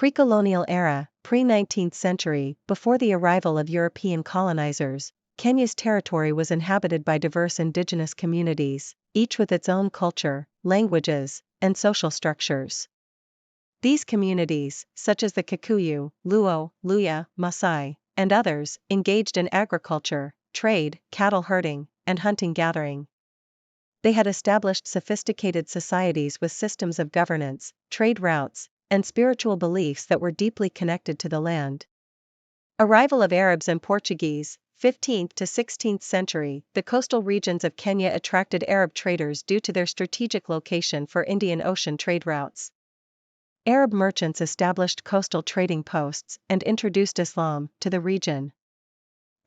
Pre-colonial era, pre-19th century, before the arrival of European colonizers, Kenya's territory was inhabited by diverse indigenous communities, each with its own culture, languages, and social structures. These communities, such as the Kikuyu, Luo, Luya, Maasai, and others, engaged in agriculture, trade, cattle herding, and hunting-gathering. They had established sophisticated societies with systems of governance, trade routes, and spiritual beliefs that were deeply connected to the land. Arrival of Arabs and Portuguese, 15th to 16th century. The coastal regions of Kenya attracted Arab traders due to their strategic location for Indian Ocean trade routes. Arab merchants established coastal trading posts and introduced Islam to the region.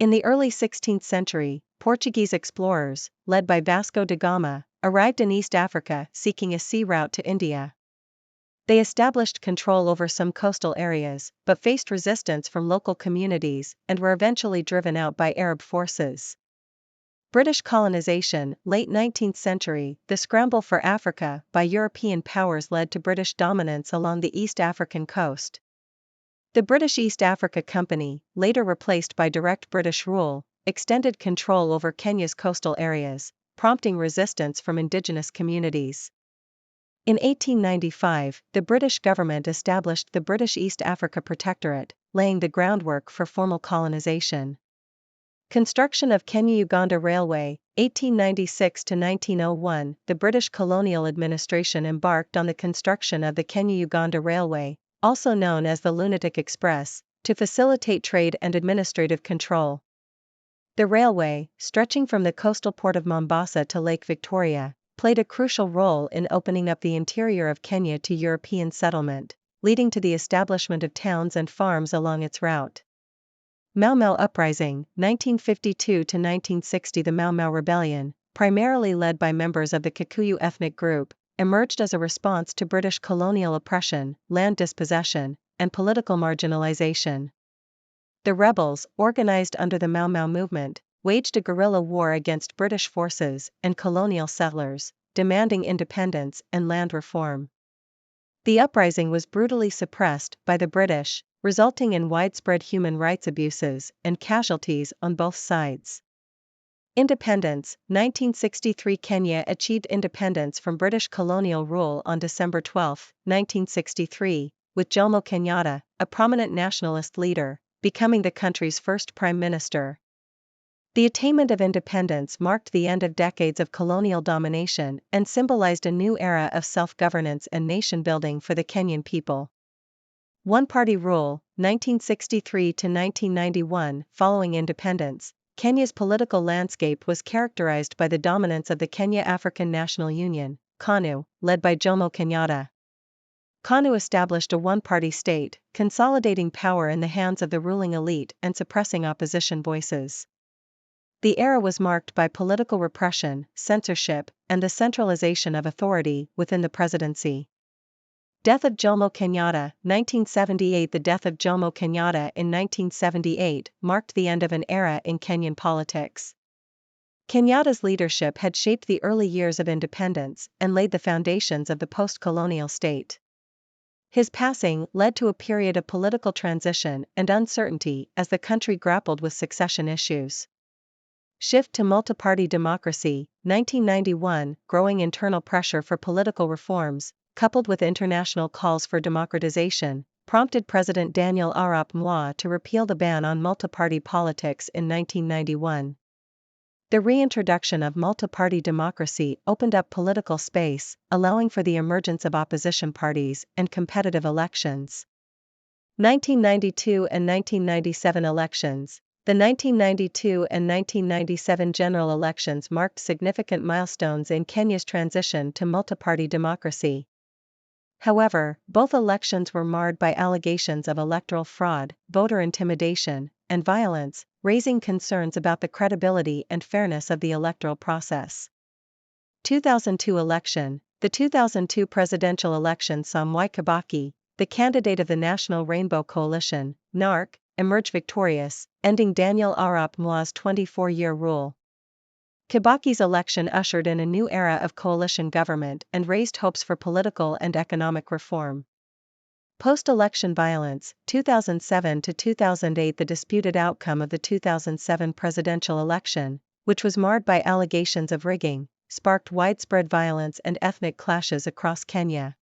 In the early 16th century, Portuguese explorers, led by Vasco da Gama, arrived in East Africa seeking a sea route to India. They established control over some coastal areas, but faced resistance from local communities and were eventually driven out by Arab forces. British colonization, late 19th century. The scramble for Africa by European powers led to British dominance along the East African coast. The British East Africa Company, later replaced by direct British rule, extended control over Kenya's coastal areas, prompting resistance from indigenous communities. In 1895, the British government established the British East Africa Protectorate, laying the groundwork for formal colonization. Construction of Kenya-Uganda Railway, 1896 to 1901. The British colonial administration embarked on the construction of the Kenya-Uganda Railway, also known as the Lunatic Express, to facilitate trade and administrative control. The railway, stretching from the coastal port of Mombasa to Lake Victoria, played a crucial role in opening up the interior of Kenya to European settlement, leading to the establishment of towns and farms along its route. Mau Mau Uprising, 1952 to 1960. The Mau Mau Rebellion, primarily led by members of the Kikuyu ethnic group, emerged as a response to British colonial oppression, land dispossession, and political marginalization. The rebels, organized under the Mau Mau movement, waged a guerrilla war against British forces and colonial settlers, demanding independence and land reform. The uprising was brutally suppressed by the British, resulting in widespread human rights abuses and casualties on both sides. Independence, 1963. Kenya achieved independence from British colonial rule on December 12, 1963, with Jomo Kenyatta, a prominent nationalist leader, becoming the country's first prime minister. The attainment of independence marked the end of decades of colonial domination and symbolized a new era of self-governance and nation-building for the Kenyan people. One-party rule, 1963 to 1991. Following independence, Kenya's political landscape was characterized by the dominance of the Kenya African National Union, KANU, led by Jomo Kenyatta. KANU established a one-party state, consolidating power in the hands of the ruling elite and suppressing opposition voices. The era was marked by political repression, censorship, and the centralization of authority within the presidency. Death of Jomo Kenyatta, 1978. The death of Jomo Kenyatta in 1978 marked the end of an era in Kenyan politics. Kenyatta's leadership had shaped the early years of independence and laid the foundations of the post-colonial state. His passing led to a period of political transition and uncertainty as the country grappled with succession issues. Shift to multi-party democracy, 1991. Growing internal pressure for political reforms, coupled with international calls for democratization, prompted President Daniel Arap Moi to repeal the ban on multi-party politics in 1991. The reintroduction of multi-party democracy opened up political space, allowing for the emergence of opposition parties and competitive elections. 1992 and 1997 elections. The 1992 and 1997 general elections marked significant milestones in Kenya's transition to multi-party democracy. However, both elections were marred by allegations of electoral fraud, voter intimidation, and violence, raising concerns about the credibility and fairness of the electoral process. 2002 election. The 2002 presidential election saw Mwai Kibaki, the candidate of the National Rainbow Coalition, NARC, emerge victorious, ending Daniel Arap Moi's 24-year rule. Kibaki's election ushered in a new era of coalition government and raised hopes for political and economic reform. Post-election violence, 2007 to 2008. The disputed outcome of the 2007 presidential election, which was marred by allegations of rigging, sparked widespread violence and ethnic clashes across Kenya.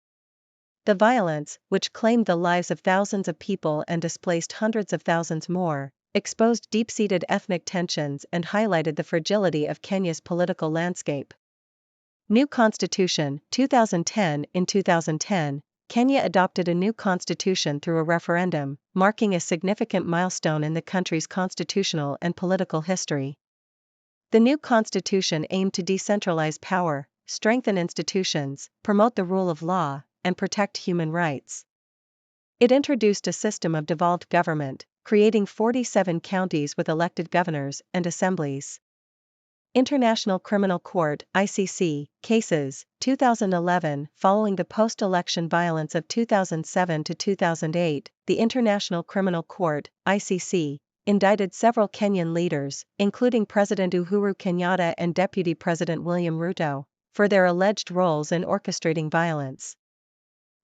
The violence, which claimed the lives of thousands of people and displaced hundreds of thousands more, exposed deep-seated ethnic tensions and highlighted the fragility of Kenya's political landscape. New Constitution, 2010. In 2010, Kenya adopted a new constitution through a referendum, marking a significant milestone in the country's constitutional and political history. The new constitution aimed to decentralize power, strengthen institutions, promote the rule of law, and protect human rights. It introduced a system of devolved government, creating 47 counties with elected governors and assemblies. International Criminal Court (ICC) cases, 2011. Following the post-election violence of 2007 to 2008, the International Criminal Court (ICC) indicted several Kenyan leaders, including President Uhuru Kenyatta and Deputy President William Ruto, for their alleged roles in orchestrating violence.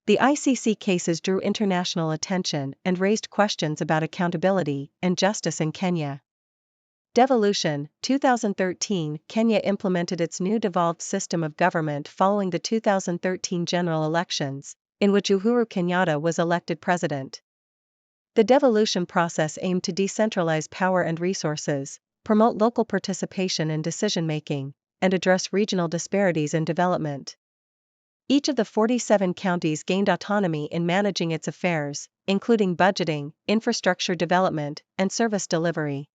The ICC cases drew international attention and raised questions about accountability and justice in Kenya. Devolution, 2013. Kenya implemented its new devolved system of government following the 2013 general elections, in which Uhuru Kenyatta was elected president. The devolution process aimed to decentralize power and resources, promote local participation in decision-making, and address regional disparities in development. Each of the 47 counties gained autonomy in managing its affairs, including budgeting, infrastructure development, and service delivery.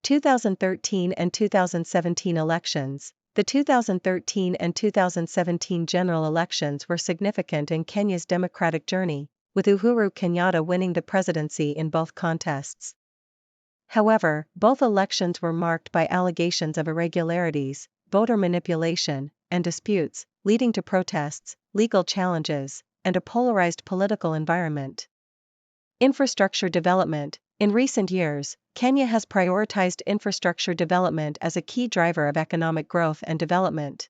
2013 and 2017 elections. The 2013 and 2017 general elections were significant in Kenya's democratic journey, with Uhuru Kenyatta winning the presidency in both contests. However, both elections were marked by allegations of irregularities, voter manipulation, and disputes, leading to protests, legal challenges, and a polarized political environment. Infrastructure development. In recent years, Kenya has prioritized infrastructure development as a key driver of economic growth and development.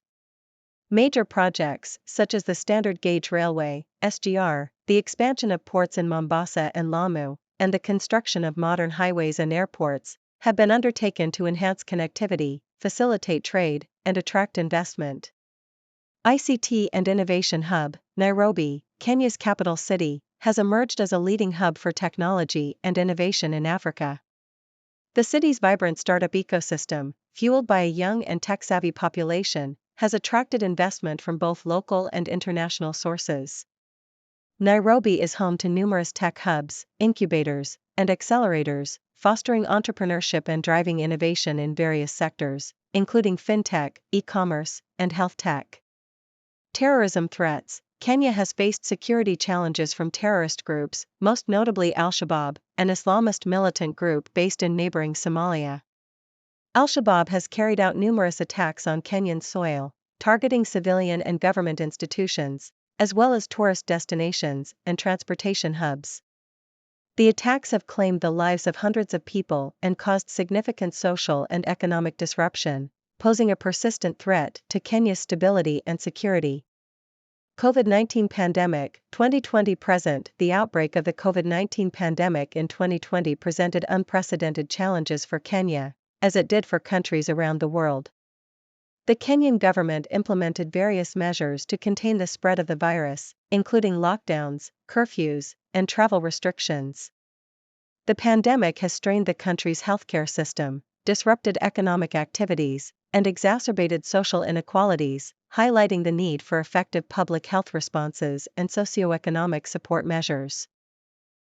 Major projects, such as the Standard Gauge Railway, SGR, the expansion of ports in Mombasa and Lamu, and the construction of modern highways and airports, have been undertaken to enhance connectivity, facilitate trade, and attract investment. ICT and Innovation Hub, Nairobi, Kenya's capital city, has emerged as a leading hub for technology and innovation in Africa. The city's vibrant startup ecosystem, fueled by a young and tech-savvy population, has attracted investment from both local and international sources. Nairobi is home to numerous tech hubs, incubators, and accelerators, fostering entrepreneurship and driving innovation in various sectors, including fintech, e-commerce, and health tech. Terrorism threats. Kenya has faced security challenges from terrorist groups, most notably Al-Shabaab, an Islamist militant group based in neighboring Somalia. Al-Shabaab has carried out numerous attacks on Kenyan soil, targeting civilian and government institutions, as well as tourist destinations and transportation hubs. The attacks have claimed the lives of hundreds of people and caused significant social and economic disruption, posing a persistent threat to Kenya's stability and security. COVID-19 pandemic, 2020 present. The outbreak of the COVID-19 pandemic in 2020 presented unprecedented challenges for Kenya, as it did for countries around the world. The Kenyan government implemented various measures to contain the spread of the virus, including lockdowns, curfews, and travel restrictions. The pandemic has strained the country's healthcare system, disrupted economic activities, and exacerbated social inequalities, highlighting the need for effective public health responses and socioeconomic support measures.